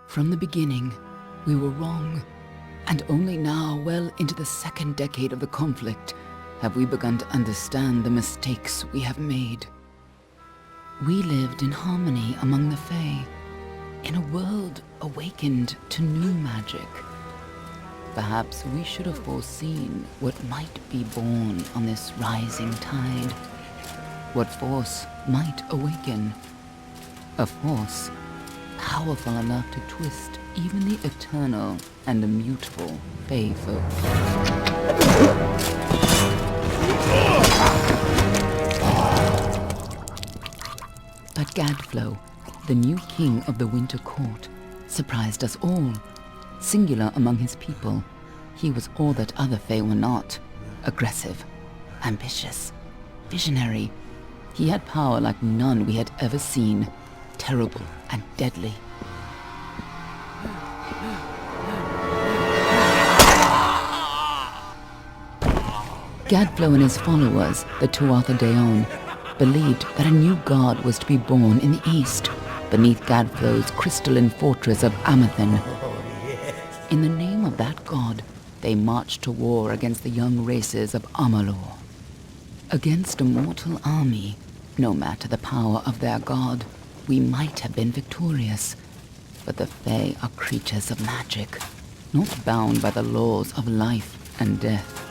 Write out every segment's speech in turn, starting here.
From the beginning, we were wrong, and only now, well into the second decade of the conflict, have we begun to understand the mistakes we have made. We lived in harmony among the Fae, in a world awakened to new magic. Perhaps we should have foreseen what might be born on this rising tide. What force might awaken. A force powerful enough to twist even the eternal and immutable Fae folk. But Gadflow, the new king of the Winter Court, surprised us all. Singular among his people, he was all that other Fae were not. Aggressive, ambitious, visionary. He had power like none we had ever seen, terrible and deadly. Gadflow and his followers, the Tuatha Deon, believed that a new god was to be born in the east, beneath Gadflow's crystalline fortress of Amathen. In the name of that god, they marched to war against the young races of Amalur. Against a mortal army, no matter the power of their god, we might have been victorious. But the Fae are creatures of magic, not bound by the laws of life and death.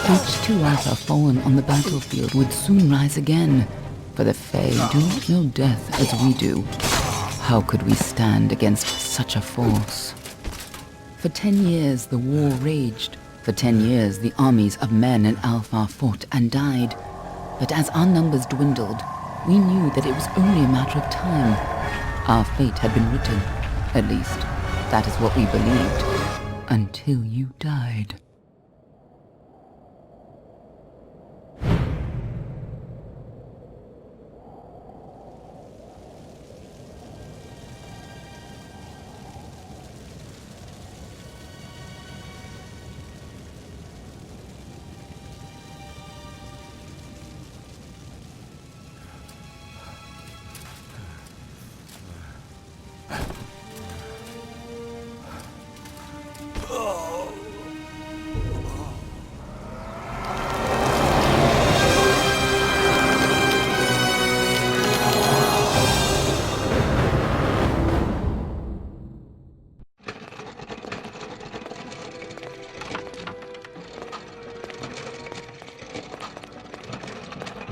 Each Tuatha fallen on the battlefield would soon rise again, for the Fae do not know death as we do. How could we stand against such a force? For 10 years the war raged. For 10 years the armies of Men and Alpha fought and died. But as our numbers dwindled, we knew that it was only a matter of time. Our fate had been written. At least, that is what we believed. Until you died.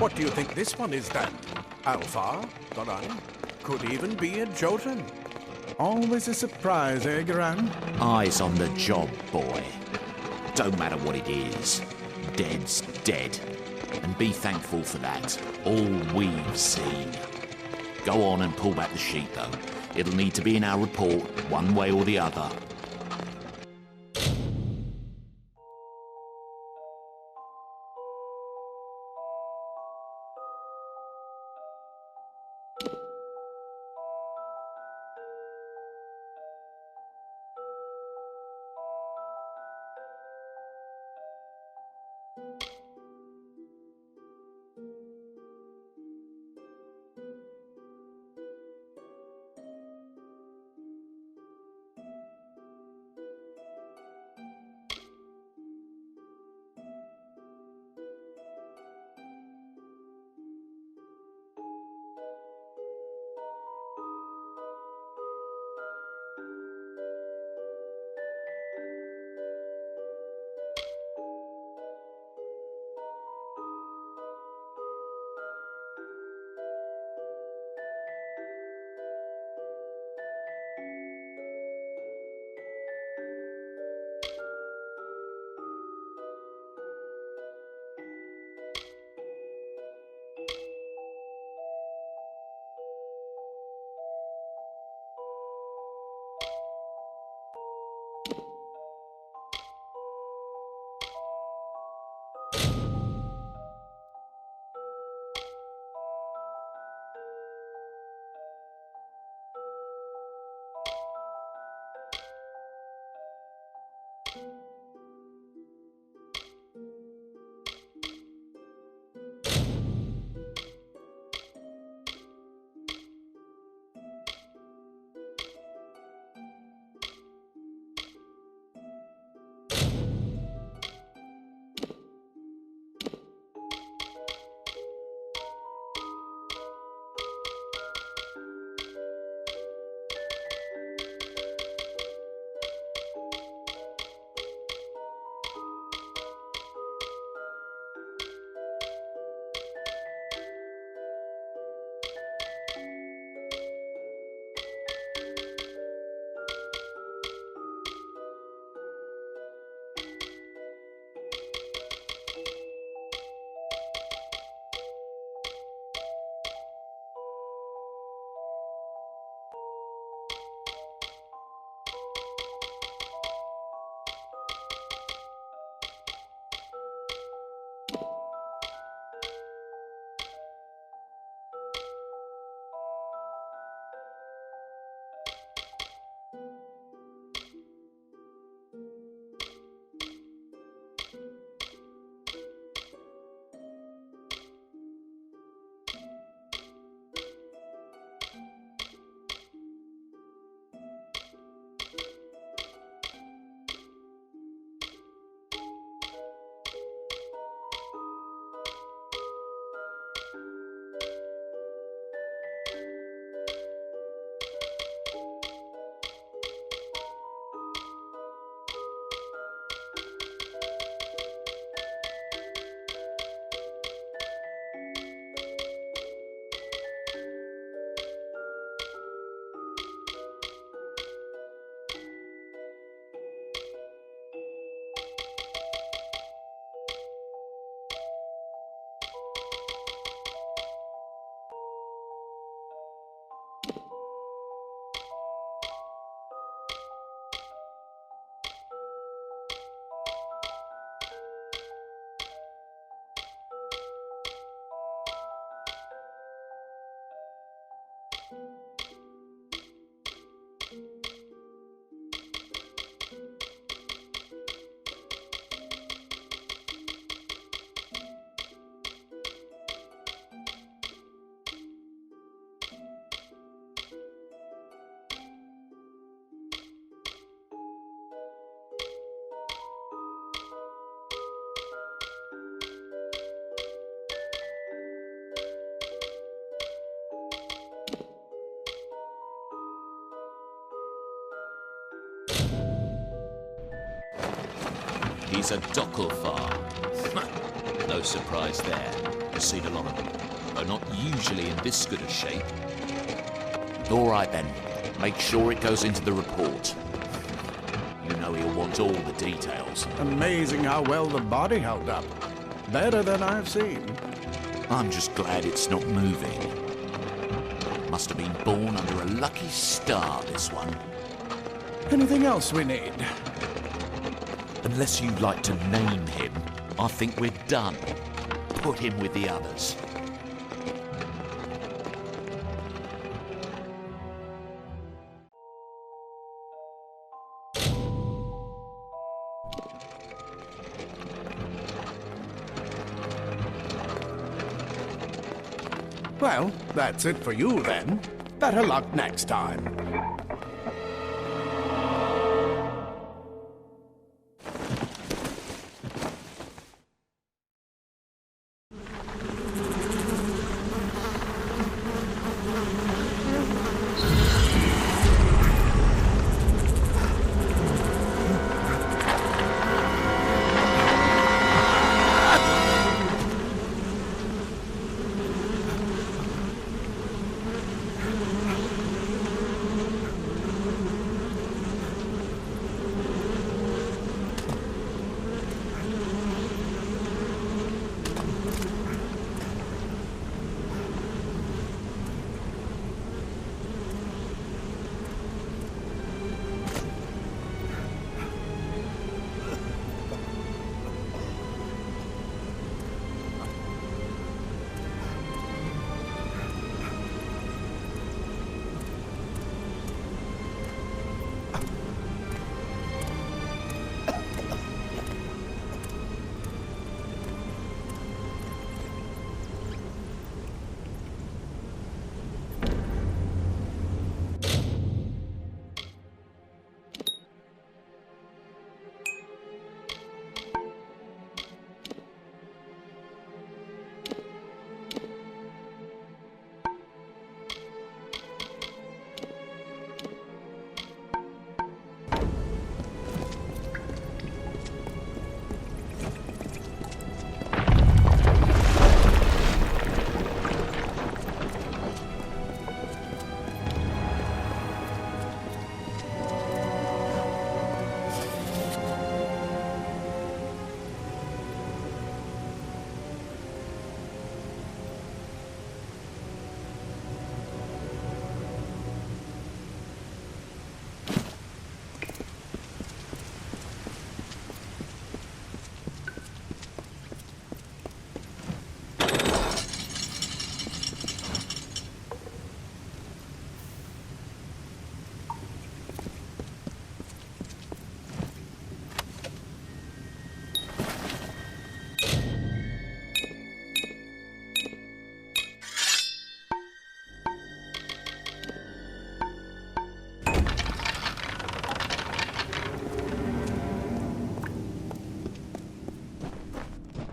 What do you think this one is then? Alpha? Garan? Could even be a Jotun. Always a surprise, eh, Garan? Eyes on the job, boy. Don't matter what it is. Dead's dead. And be thankful for that. All we've seen. Go on and pull back the sheet, though. It'll need to be in our report, one way or the other. He's a Docklefar. No surprise there. I've seen a lot of them, though not usually in this good a shape. All right then. Make sure it goes into the report. You know he'll want all the details. Amazing how well the body held up. Better than I've seen. I'm just glad it's not moving. Must have been born under a lucky star, this one. Anything else we need? Unless you'd like to name him, I think we're done. Put him with the others. Well, that's it for you then. Better luck next time.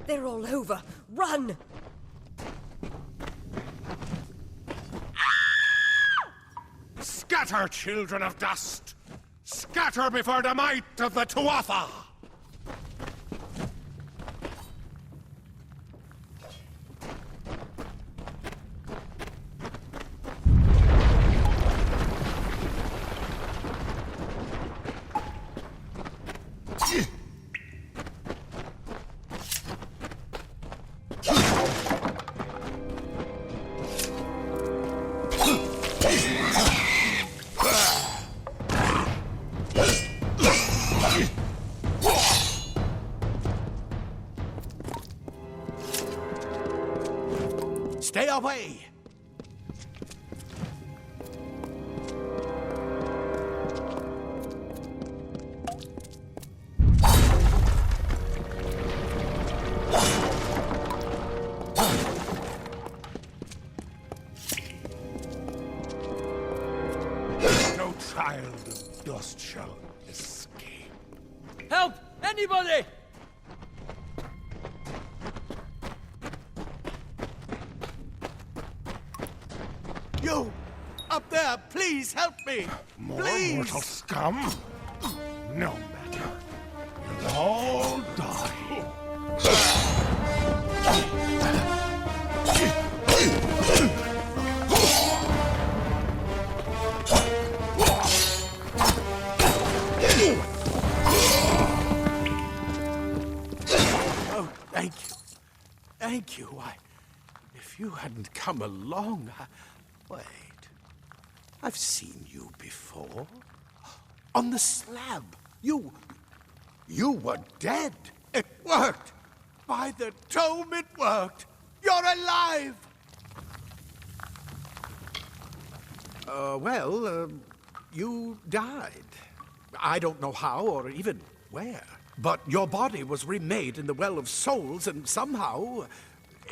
They're all over. Run! Scatter, children of dust! Scatter before the might of the Tuatha! Stay away! child of dust shall escape. Help! Anybody! You! Up there, please help me! More Please! mortal scum? No matter. You'll all die. Oh, thank you. Thank you. If you hadn't come along, Wait. I've seen you before. On the slab. You were dead. It worked. By the tome, it worked. You're alive. You died. I don't know how or even where. But your body was remade in the Well of Souls, and somehow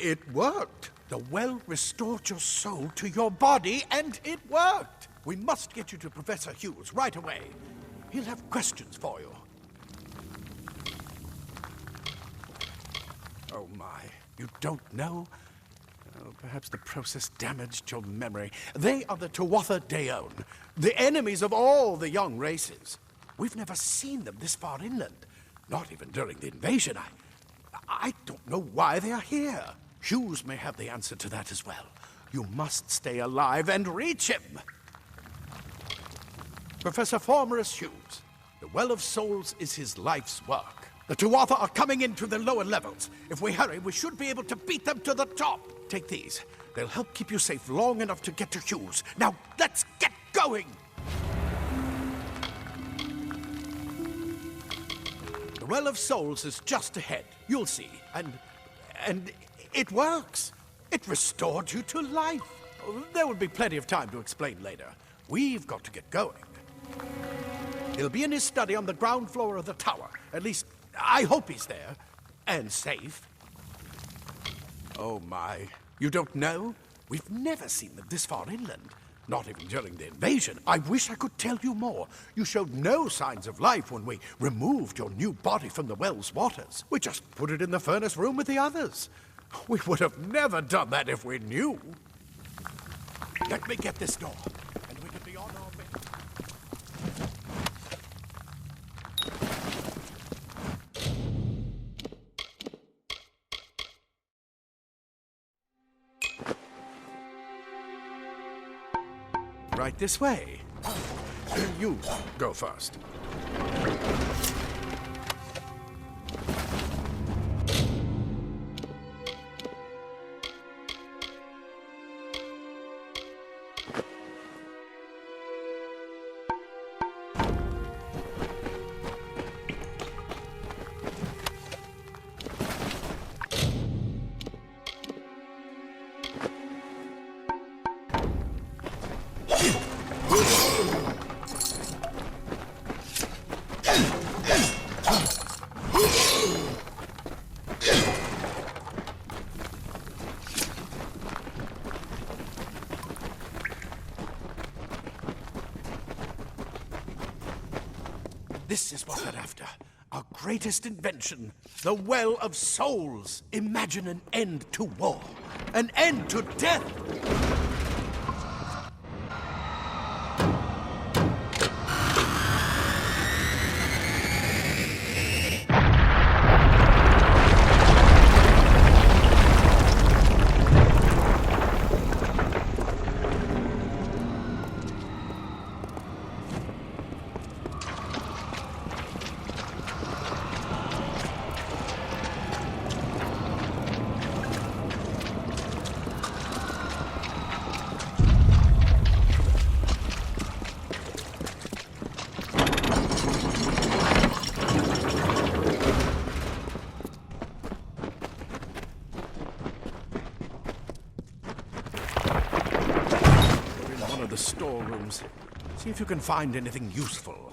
it worked. The well restored your soul to your body, and it worked. We must get you to Professor Hughes right away. He'll have questions for you. Oh, my. You don't know? Oh, perhaps the process damaged your memory. They are the Tuatha Deon, the enemies of all the young races. We've never seen them this far inland. Not even during the invasion. I don't know why they are here. Hughes may have the answer to that as well. You must stay alive and reach him. Professor Formorus Hughes, the Well of Souls is his life's work. The Tuatha are coming into the lower levels. If we hurry, we should be able to beat them to the top. Take these. They'll help keep you safe long enough to get to Hughes. Now, let's get going! The Well of Souls is just ahead. You'll see. And it works. It restored you to life. There will be plenty of time to explain later. We've got to get going. He'll be in his study on the ground floor of the tower. At least, I hope he's there. And safe. Oh, my. You don't know? We've never seen them this far inland. Not even during the invasion. I wish I could tell you more. You showed no signs of life when we removed your new body from the well's waters. We just put it in the furnace room with the others. We would have never done that if we knew. Let me get this door, and we can be on our way. Right this way. You go first. This is what we're after. Our greatest invention. The Well of Souls. Imagine an end to war. An end to death. Storerooms. See if you can find anything useful.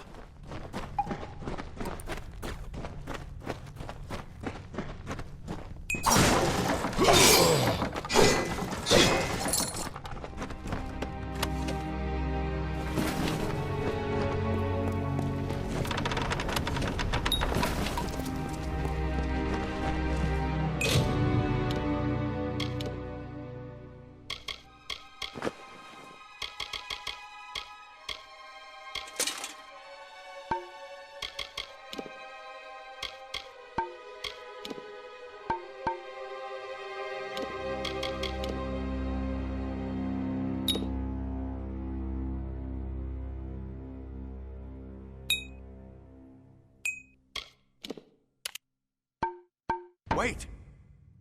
Wait!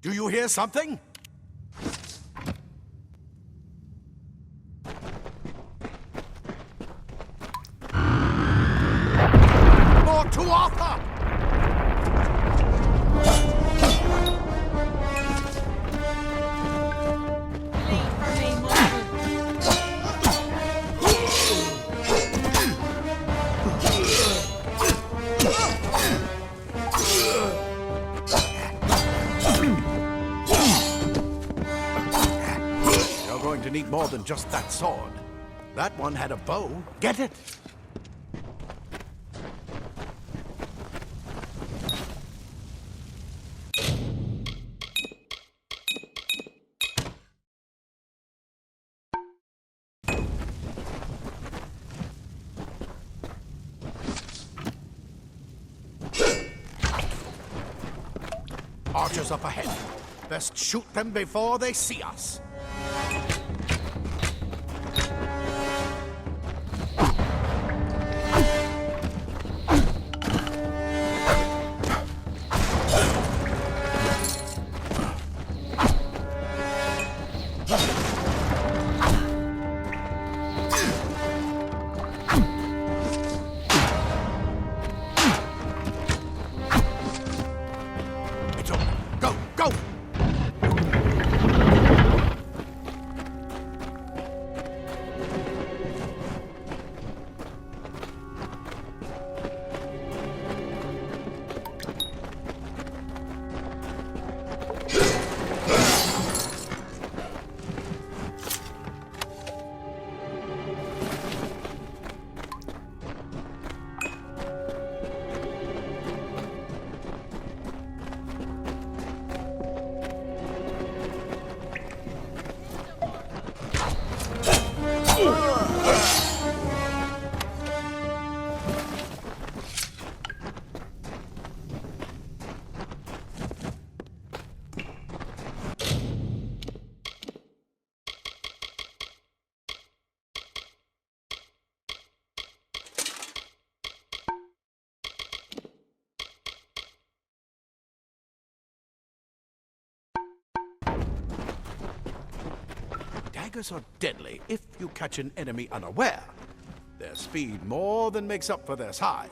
Do you hear something? More to Arthur! You're going to need more than just that sword. That one had a bow. Get it? Archers up ahead. Best shoot them before they see us. It's over. Go, go! Daggers are deadly if you catch an enemy unaware. Their speed more than makes up for their size.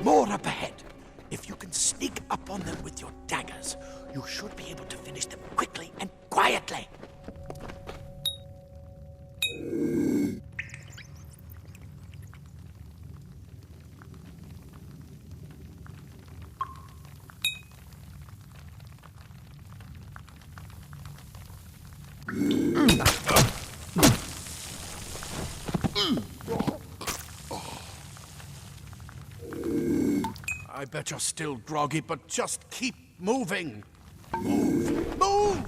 More up ahead. If you can sneak up on them with your daggers, you should be able to finish them quickly and quietly. I bet you're still groggy, but just keep moving. Move! Move!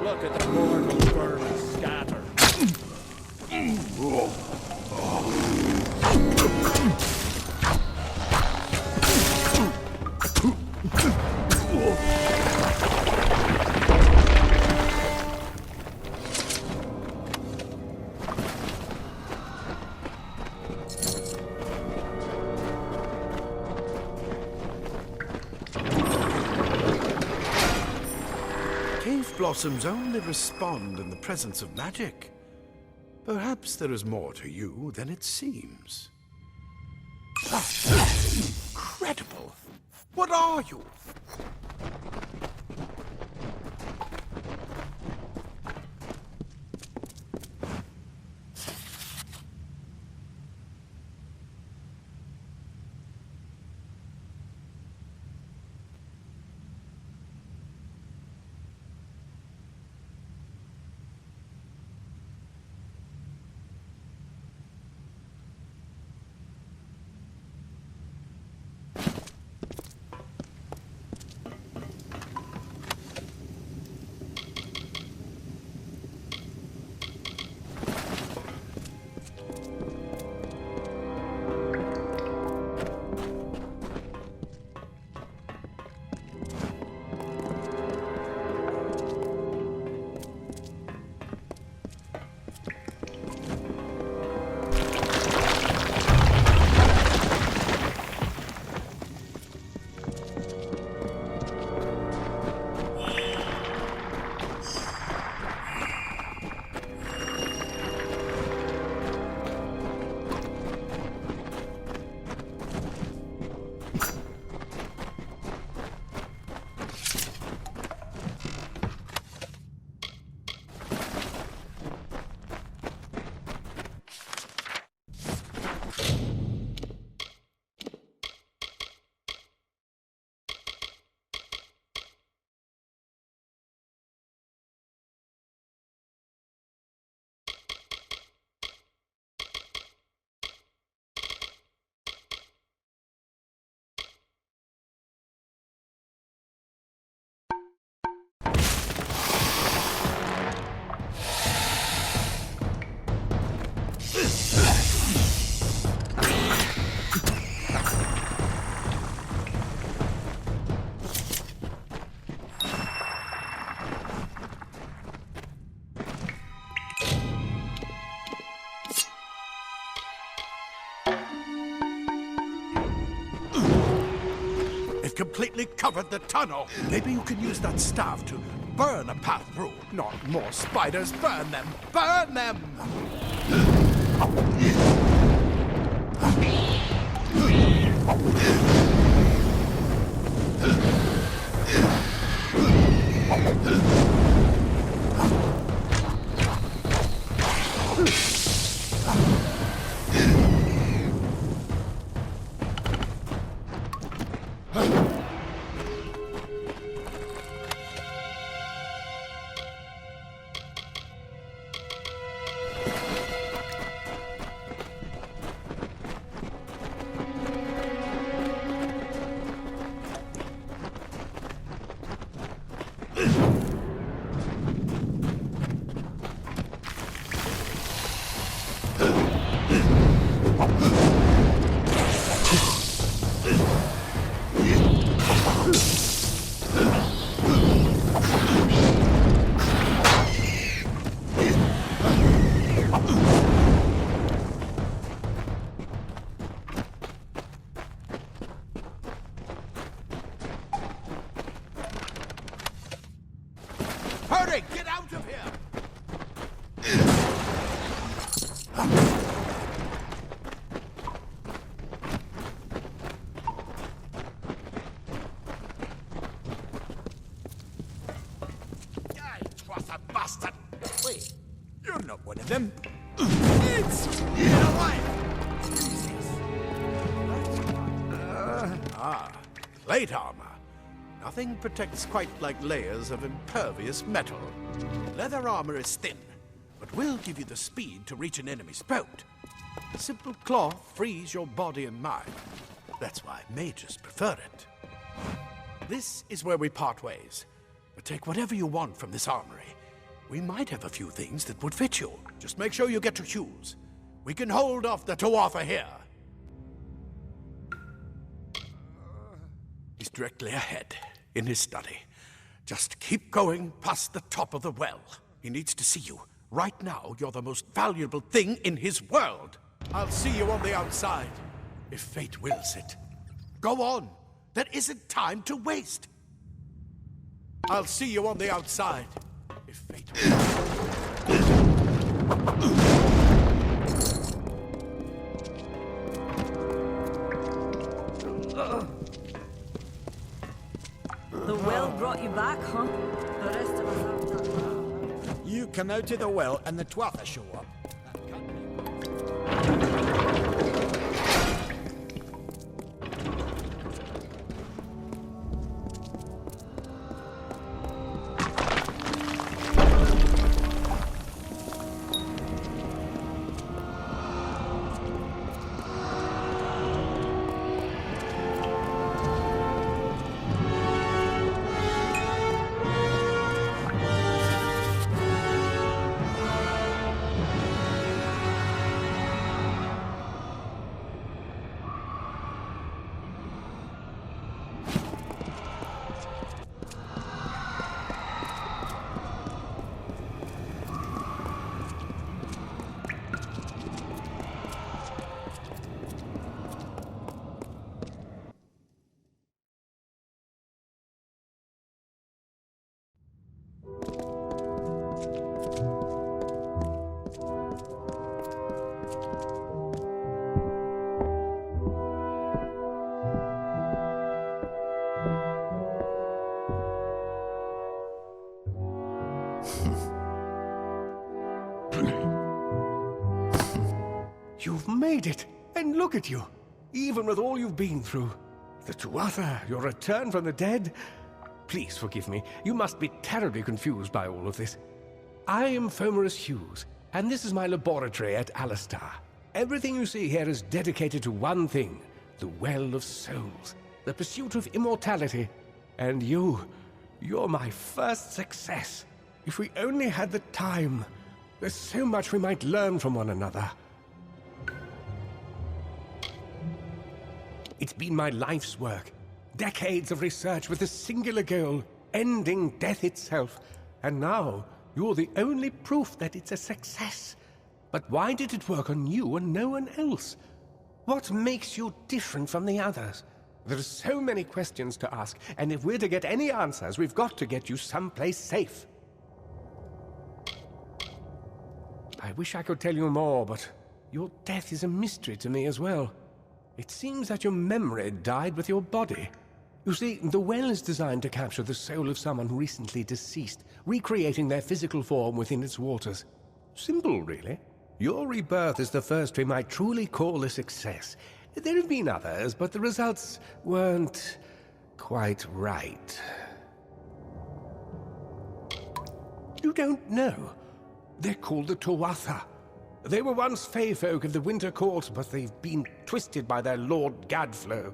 Look at the mortal vermin scatter. Cave blossoms only respond in the presence of magic. Perhaps there is more to you than it seems. Incredible! What are you? We've completely covered the tunnel. Maybe you can use that staff to burn a path through. Not more spiders. Burn them. Burn them! Hurry! Get out of here! It was a bastard. Wait, you're not one of them. It's get away. Plate armor. Nothing protects quite like layers of impervious metal. Leather armor is thin, but will give you the speed to reach an enemy's boat. Simple cloth frees your body and mind. That's why mages prefer it. This is where we part ways. But take whatever you want from this armory. We might have a few things that would fit you. Just make sure you get your shoes. We can hold off the Tuatha here. He's directly ahead, in his study. Just keep going past the top of the well. He needs to see you. Right now, you're the most valuable thing in his world. I'll see you on the outside, if fate wills it. Go on. There isn't time to waste. I'll see you on the outside, if fate wills it. The well brought you back, huh? The rest of us have done. You come out of the well and the Tuatha show up. You've made it, and look at you, even with all you've been through. The Tuatha, your return from the dead. Please forgive me, you must be terribly confused by all of this. I am Fomerus Hughes, and this is my laboratory at Alistar. Everything you see here is dedicated to one thing, the Well of Souls, the pursuit of immortality. And you're my first success. If we only had the time, there's so much we might learn from one another. It's been my life's work. Decades of research with a singular goal, ending death itself. And now, you're the only proof that it's a success. But why did it work on you and no one else? What makes you different from the others? There are so many questions to ask, and if we're to get any answers, we've got to get you someplace safe. I wish I could tell you more, but your death is a mystery to me as well. It seems that your memory died with your body. You see, the well is designed to capture the soul of someone recently deceased, recreating their physical form within its waters. Simple, really. Your rebirth is the first we might truly call a success. There have been others, but the results weren't quite right. You don't know. They're called the Tuatha. They were once Fey folk of the Winter Court, but they've been twisted by their Lord Gadflow.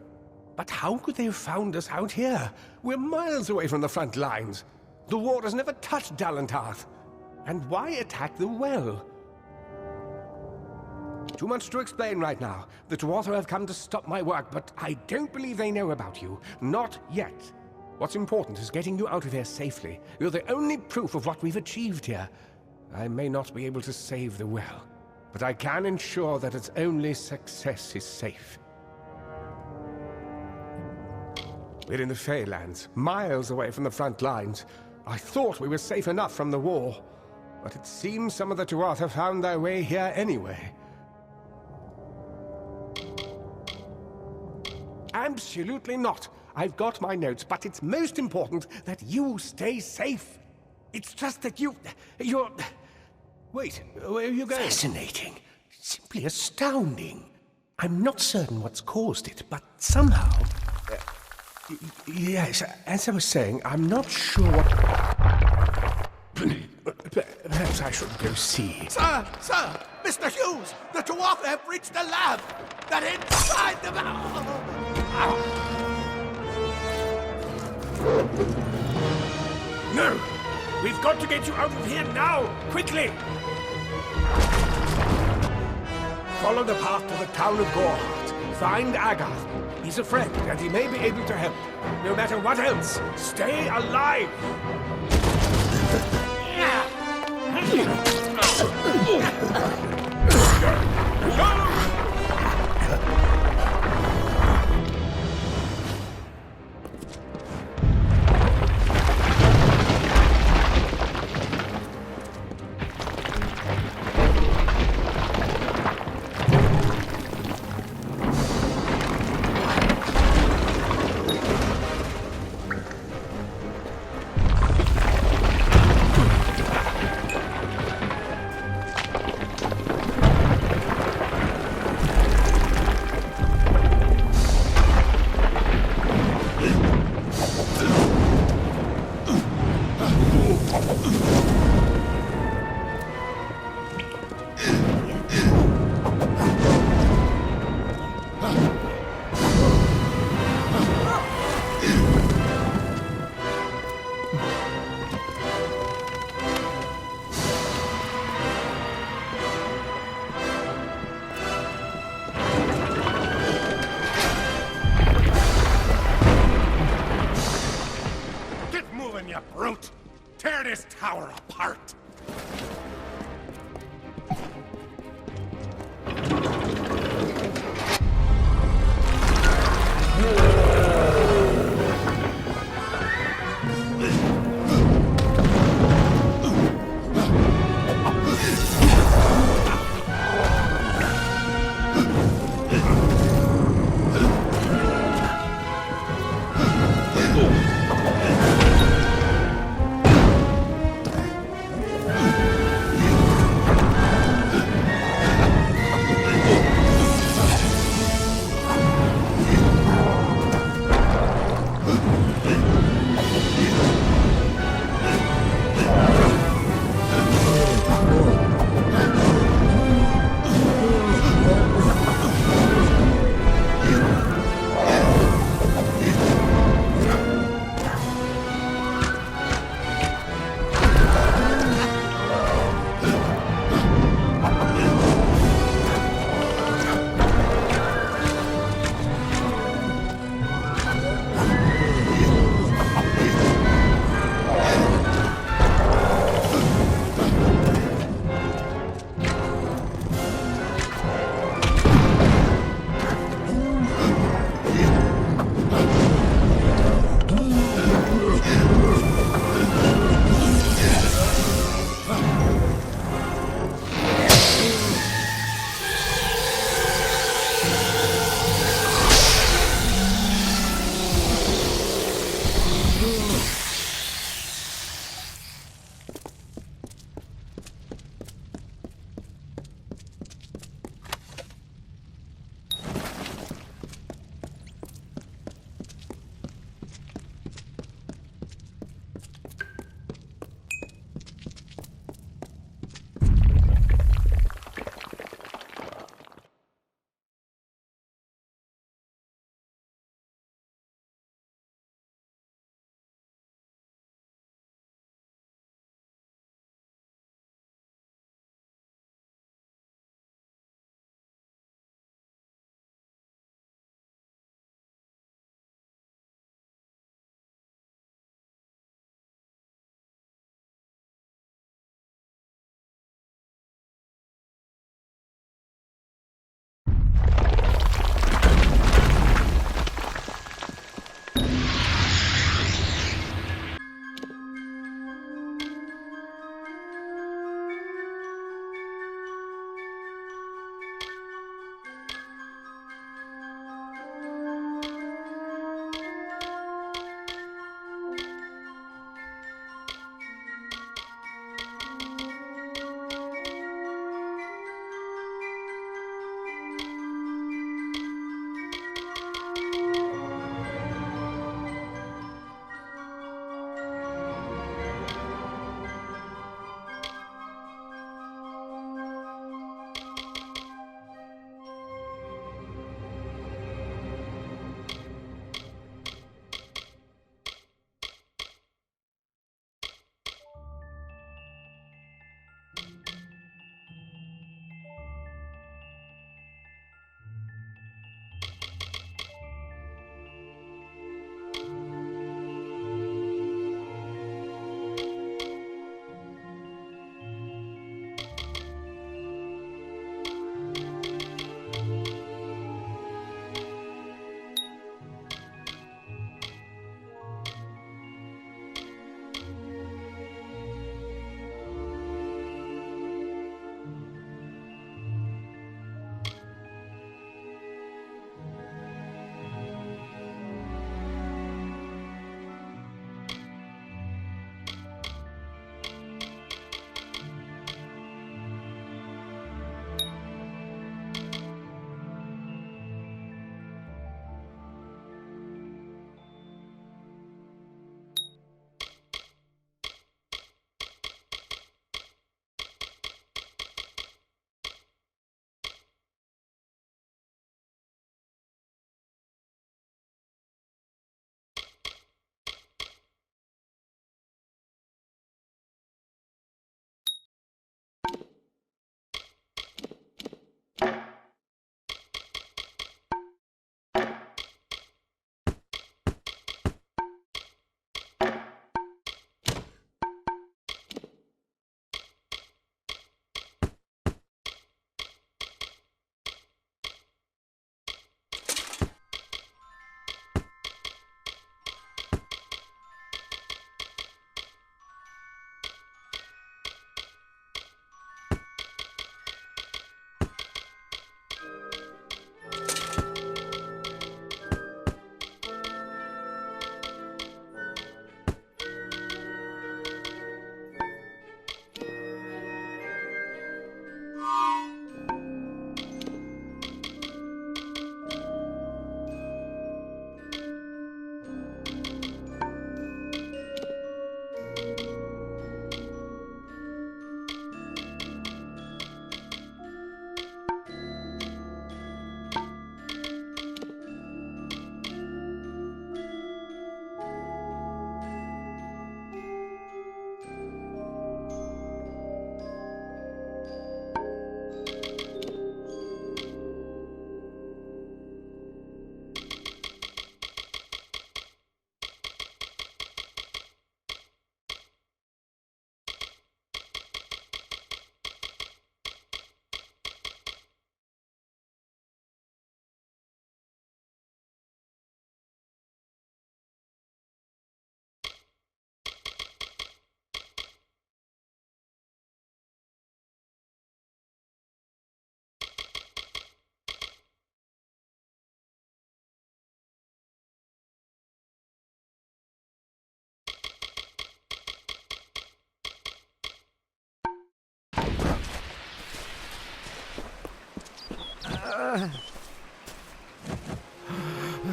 But how could they have found us out here? We're miles away from the front lines. The war has never touched Dalentarth. And why attack the well? Too much to explain right now. The Tuatha have come to stop my work, but I don't believe they know about you. Not yet. What's important is getting you out of here safely. You're the only proof of what we've achieved here. I may not be able to save the well, but I can ensure that its only success is safe. We're in the Feylands, miles away from the front lines. I thought we were safe enough from the war, but it seems some of the Tuatha found their way here anyway. Absolutely not. I've got my notes, but it's most important that you stay safe. It's just that you're... Wait, where are you going? Fascinating. Simply astounding. I'm not certain what's caused it, but somehow... yes, as I was saying, I'm not sure what... Perhaps I should go see. Sir! Mr. Hughes! The Tuatha have reached the lab! They're inside the... No! We've got to get you out of here now! Quickly! Follow the path to the town of Gorhart. Find Agath. He's a friend, and he may be able to help. No matter what else, stay alive!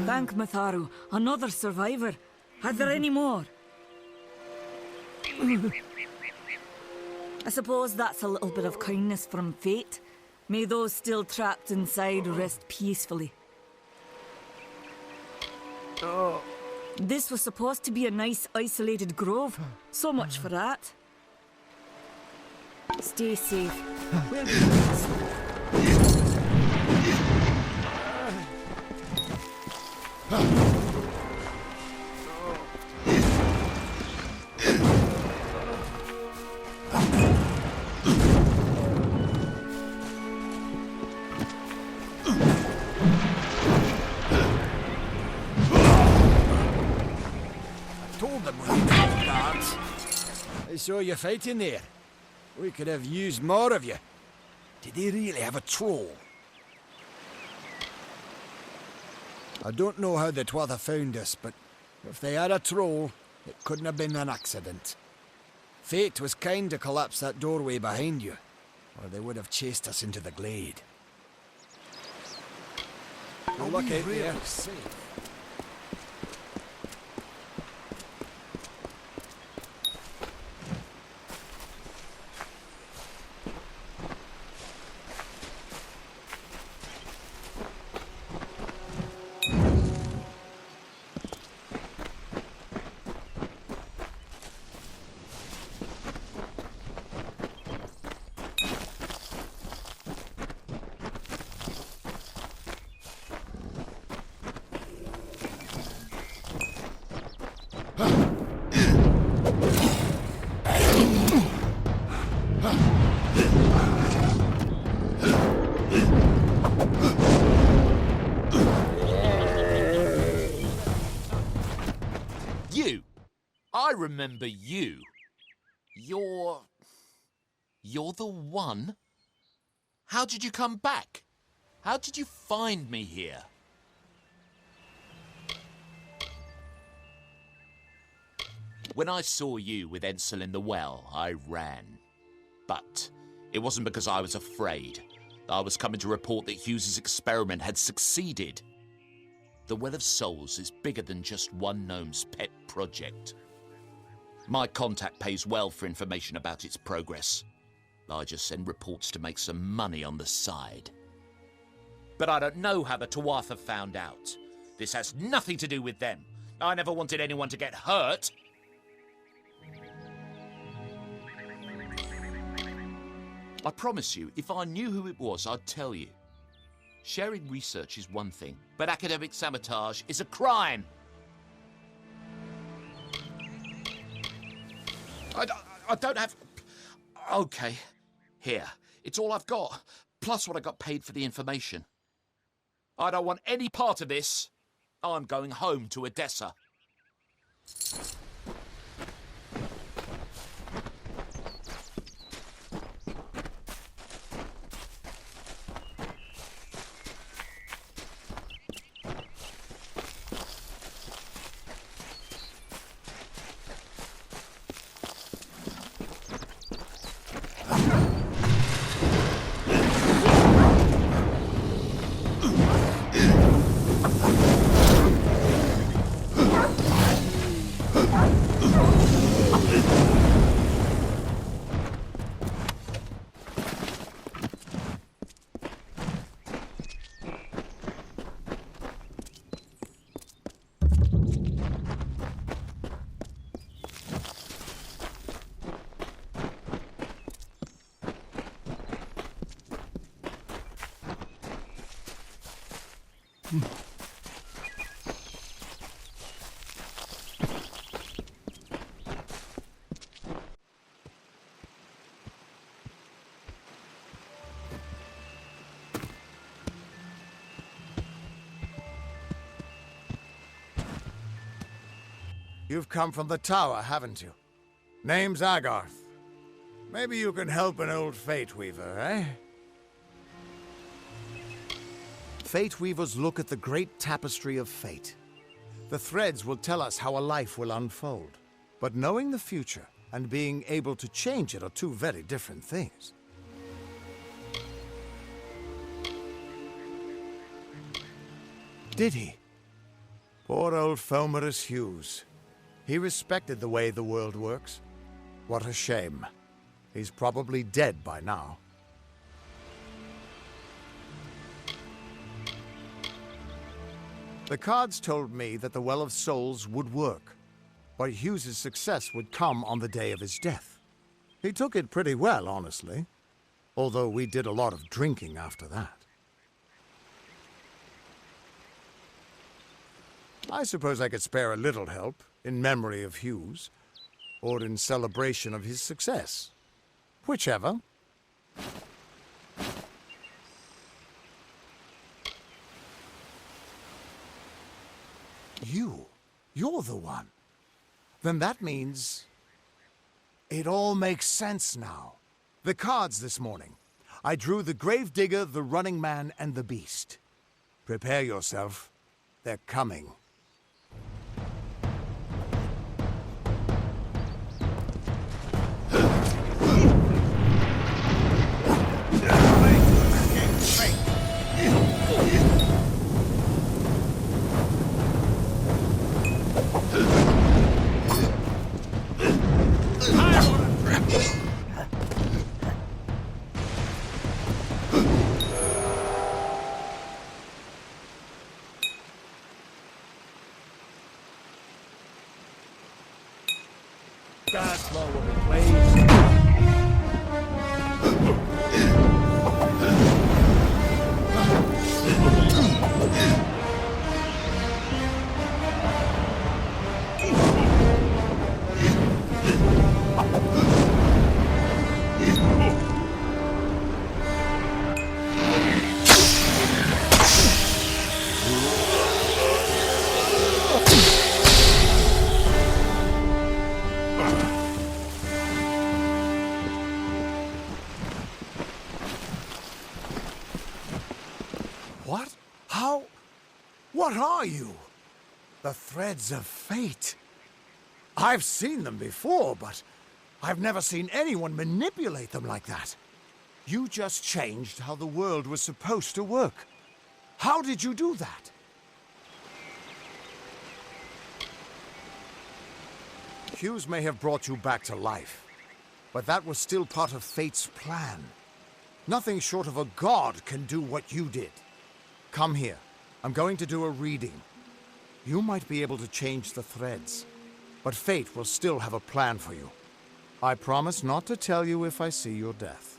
Thank Matharu, another survivor. Are there any more? I suppose that's a little bit of kindness from fate. May those still trapped inside rest peacefully. This was supposed to be a nice, isolated grove. So much for that. Stay safe. We'll be next. Told them we need guards. I saw you fighting there. We could have used more of you. Did they really have a troll? I don't know how the Twatha found us, but if they had a troll, it couldn't have been an accident. Fate was kind to collapse that doorway behind you, or they would have chased us into the glade. Well, look out there. I remember you. You're the one? How did you come back? How did you find me here? When I saw you with Ensel in the well, I ran. But it wasn't because I was afraid. I was coming to report that Hughes's experiment had succeeded. The Well of Souls is bigger than just one gnome's pet project. My contact pays well for information about its progress. I just send reports to make some money on the side. But I don't know how the Tuatha found out. This has nothing to do with them. I never wanted anyone to get hurt. I promise you, if I knew who it was, I'd tell you. Sharing research is one thing, but academic sabotage is a crime. I don't have... Okay, here. It's all I've got, plus what I got paid for the information. I don't want any part of this. I'm going home to Odessa. You've come from the tower, haven't you? Name's Agarth. Maybe you can help an old Fate Weaver, eh? Fate Weavers look at the great tapestry of fate. The threads will tell us how a life will unfold. But knowing the future and being able to change it are two very different things. Did he? Poor old Fomerus Hughes. He respected the way the world works. What a shame. He's probably dead by now. The cards told me that the Well of Souls would work, but Hughes's success would come on the day of his death. He took it pretty well, honestly, although we did a lot of drinking after that. I suppose I could spare a little help in memory of Hughes, or in celebration of his success. Whichever. You're the one. Then that means... it all makes sense now. The cards this morning. I drew the Gravedigger, the Running Man, and the Beast. Prepare yourself. They're coming. That's lower the place. What? How? What are you? The threads of fate. I've seen them before, but I've never seen anyone manipulate them like that. You just changed how the world was supposed to work. How did you do that? Hughes may have brought you back to life, but that was still part of fate's plan. Nothing short of a god can do what you did. Come here. I'm going to do a reading. You might be able to change the threads, but fate will still have a plan for you. I promise not to tell you if I see your death.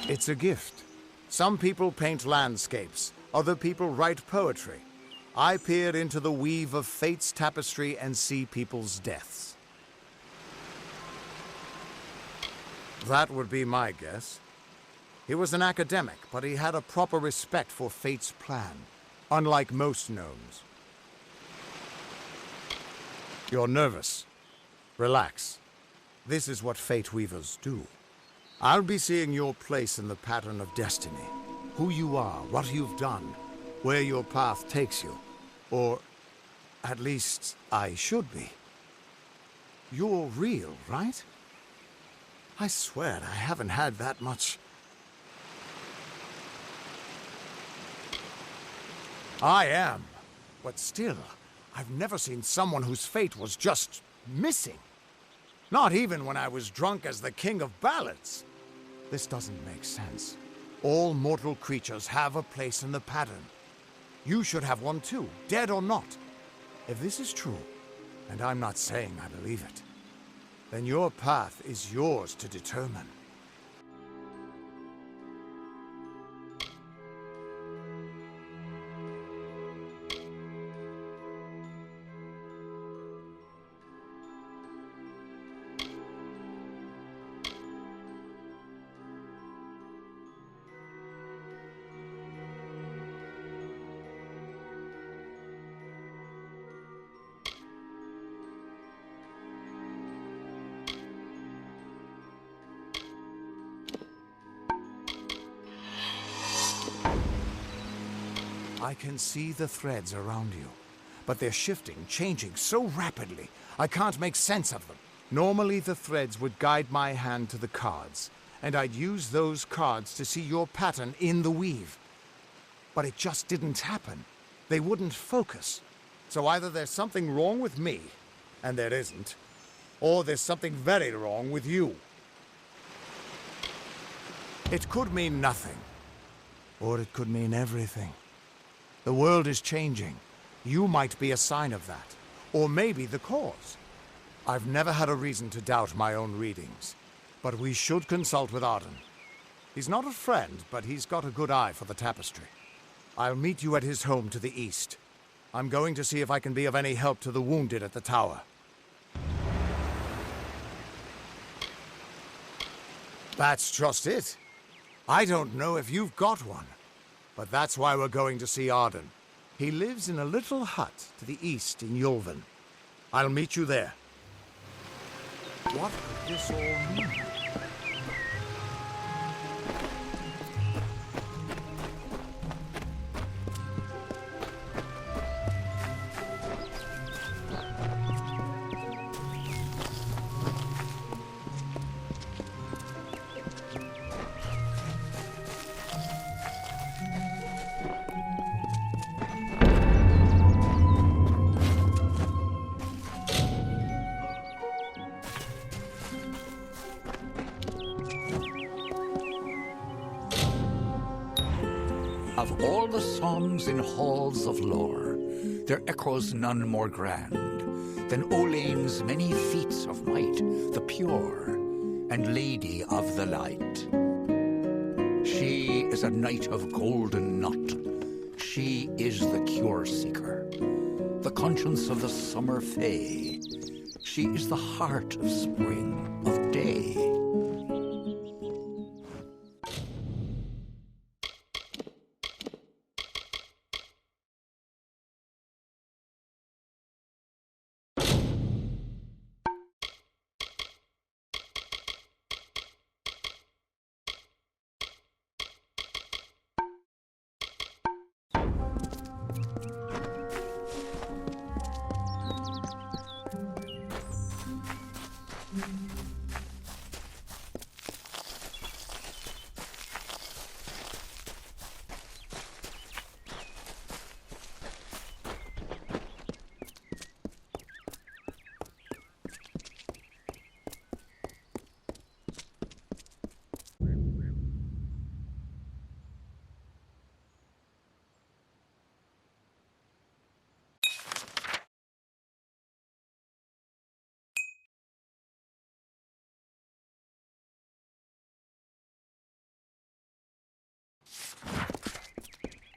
It's a gift. Some people paint landscapes, other people write poetry. I peer into the weave of fate's tapestry and see people's deaths. That would be my guess. He was an academic, but he had a proper respect for fate's plan, unlike most gnomes. You're nervous. Relax. This is what fate weavers do. I'll be seeing your place in the pattern of destiny. Who you are, what you've done, where your path takes you. Or, at least, I should be. You're real, right? I swear I haven't had that much... I am, but still, I've never seen someone whose fate was just missing. Not even when I was drunk as the King of Ballads. This doesn't make sense. All mortal creatures have a place in the pattern. You should have one too, dead or not. If this is true, and I'm not saying I believe it, then your path is yours to determine. I can see the threads around you, but they're shifting, changing so rapidly, I can't make sense of them. Normally the threads would guide my hand to the cards, and I'd use those cards to see your pattern in the weave. But it just didn't happen. They wouldn't focus. So either there's something wrong with me, and there isn't, or there's something very wrong with you. It could mean nothing, or it could mean everything. The world is changing. You might be a sign of that, or maybe the cause. I've never had a reason to doubt my own readings, but we should consult with Arden. He's not a friend, but he's got a good eye for the tapestry. I'll meet you at his home to the east. I'm going to see if I can be of any help to the wounded at the tower. That's just it. I don't know if you've got one, but that's why we're going to see Arden. He lives in a little hut to the east in Yulven. I'll meet you there. What could this all mean? Of all the songs in halls of lore, there echoes none more grand than Olain's many feats of might, the pure and lady of the light. She is a knight of golden knot. She is the cure seeker, the conscience of the summer fae. She is the heart of spring, of day.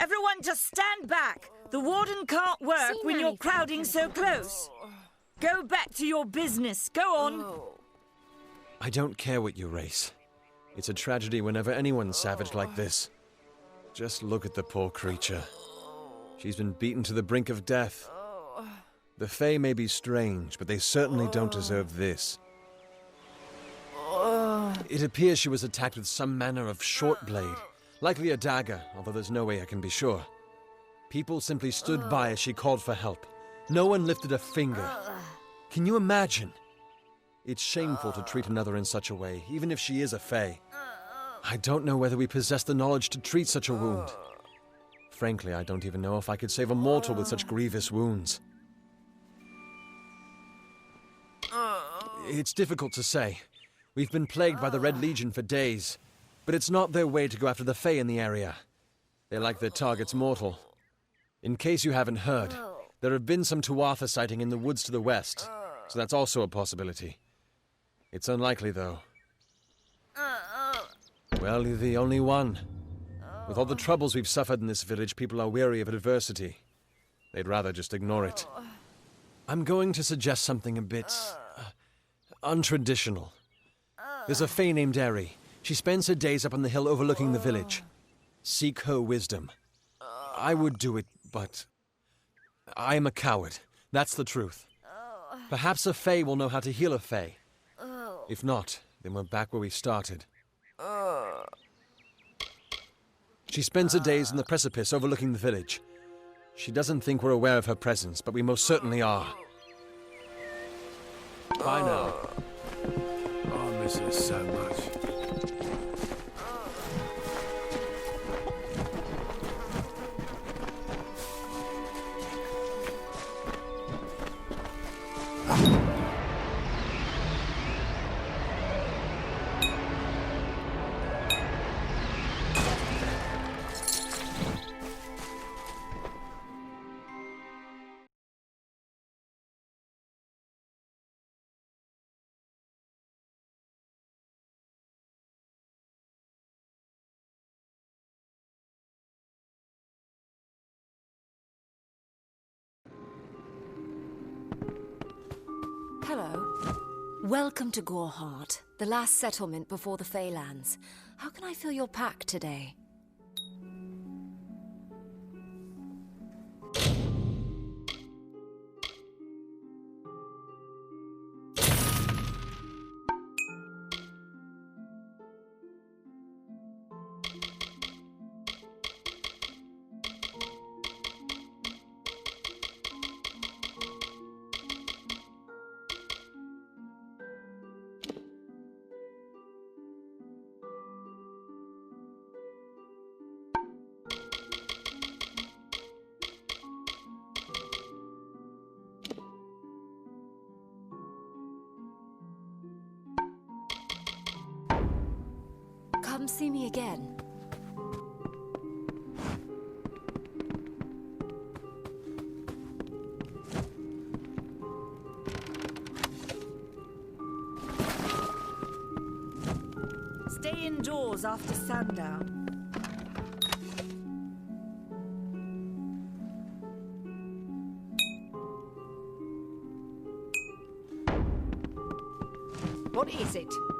Everyone just stand back. The warden can't work when you're crowding so close. Go back to your business. Go on. I don't care what you race. It's a tragedy whenever anyone's savage like this. Just look at the poor creature. She's been beaten to the brink of death. The Fae may be strange, but they certainly don't deserve this. It appears she was attacked with some manner of short blade. Likely a dagger, although there's no way I can be sure. People simply stood by as she called for help. No one lifted a finger. Can you imagine? It's shameful to treat another in such a way, even if she is a Fae. I don't know whether we possess the knowledge to treat such a wound. Frankly, I don't even know if I could save a mortal with such grievous wounds. It's difficult to say. We've been plagued by the Red Legion for days. But it's not their way to go after the Fae in the area. They like their targets mortal. In case you haven't heard, there have been some Tuatha sighting in the woods to the west, so that's also a possibility. It's unlikely, though. Well, you're the only one. With all the troubles we've suffered in this village, people are weary of adversity. They'd rather just ignore it. I'm going to suggest something a bit untraditional. There's a Fae named Eri. She spends her days up on the hill overlooking the village. Seek her wisdom. I would do it, but I am a coward. That's the truth. Perhaps a Fae will know how to heal a Fae. If not, then we're back where we started. She spends her days on the precipice overlooking the village. She doesn't think we're aware of her presence, but we most certainly are. Bye now. I miss her so much. Hello. Welcome to Goreheart, the last settlement before the Feylands. How can I fill your pack today? Come see me again. Stay indoors after sundown. What is it?